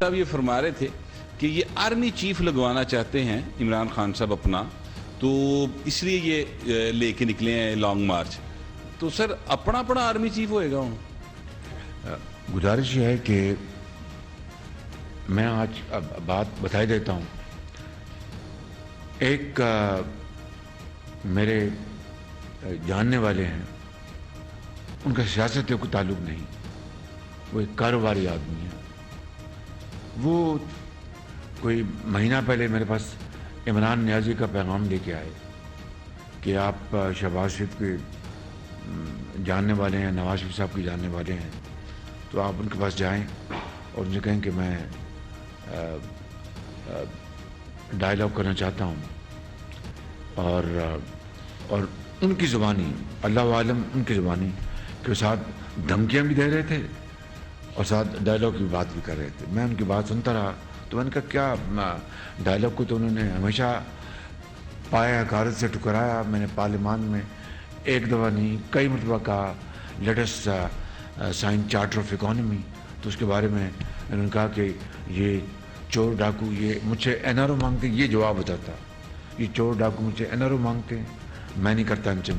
صاحب یہ فرما رہے تھے کہ یہ آرمی چیف لگوانا چاہتے ہیں عمران خان صاحب اپنا، تو اس لیے یہ لے کے نکلے ہیں لانگ مارچ. تو سر اپنا آرمی چیف ہوئے گا. گزارش یہ ہے کہ میں آج بات بتا دیتا ہوں. ایک میرے جاننے والے ہیں، ان کا سیاست سے کوئی تعلق نہیں، وہ ایک کاروباری آدمی ہے. وہ کوئی مہینہ پہلے میرے پاس عمران نیازی کا پیغام لے کے آئے کہ آپ شہباز شریف کے جاننے والے ہیں، نواز شریف صاحب کے جاننے والے ہیں، تو آپ ان کے پاس جائیں اور ان سے کہیں کہ میں ڈائلاگ کرنا چاہتا ہوں. اور ان کی زبانی، اللہ عالم ان کی زبانی کے ساتھ دھمکیاں بھی دے رہے تھے اور ساتھ ڈائلاگ کی بات بھی کر رہے تھے. میں ان کی بات سنتا رہا تو میں نے کہا کیا ڈائلاگ کو تو انہوں نے ہمیشہ پایا حقارت سے ٹکرایا. میں نے پارلیمان میں ایک دفعہ نہیں کئی مرتبہ کہا latest sign charter of economy, تو اس کے بارے میں انہوں نے کہا کہ یہ چور ڈاکو یہ مجھ سے این آر او مانگتے ہیں. یہ جواب ہوتا، یہ چور ڈاکو مجھ سے این آر او مانگتے ہیں، میں نہیں کرتا ان سے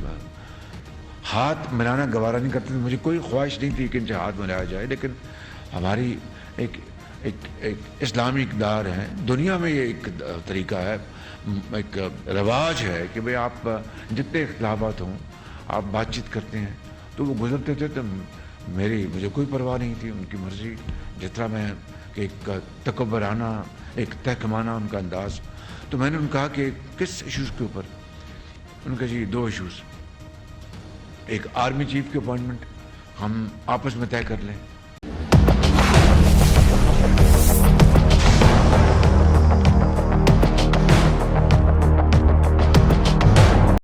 ہاتھ ملانا، گوارہ نہیں کرتے. مجھے کوئی خواہش نہیں تھی کہ ان سے ہاتھ ملایا جائے، لیکن ہماری ایک اسلامی اقدار ہے، دنیا میں یہ ایک طریقہ ہے، ایک رواج ہے کہ بھئی آپ جتنے اختلافات ہوں آپ بات چیت کرتے ہیں. تو وہ گزرتے تھے تو مجھے کوئی پرواہ نہیں تھی، ان کی مرضی. جس طرح میں کہ ایک تکبرانہ، ایک تحکمانہ ان کا انداز. تو میں نے ان کہا کہ کس ایشوز کے اوپر؟ ان کا جی 2 ایشوز. ایک آرمی چیف کی اپوائنٹمنٹ ہم آپس میں طے کر لیں،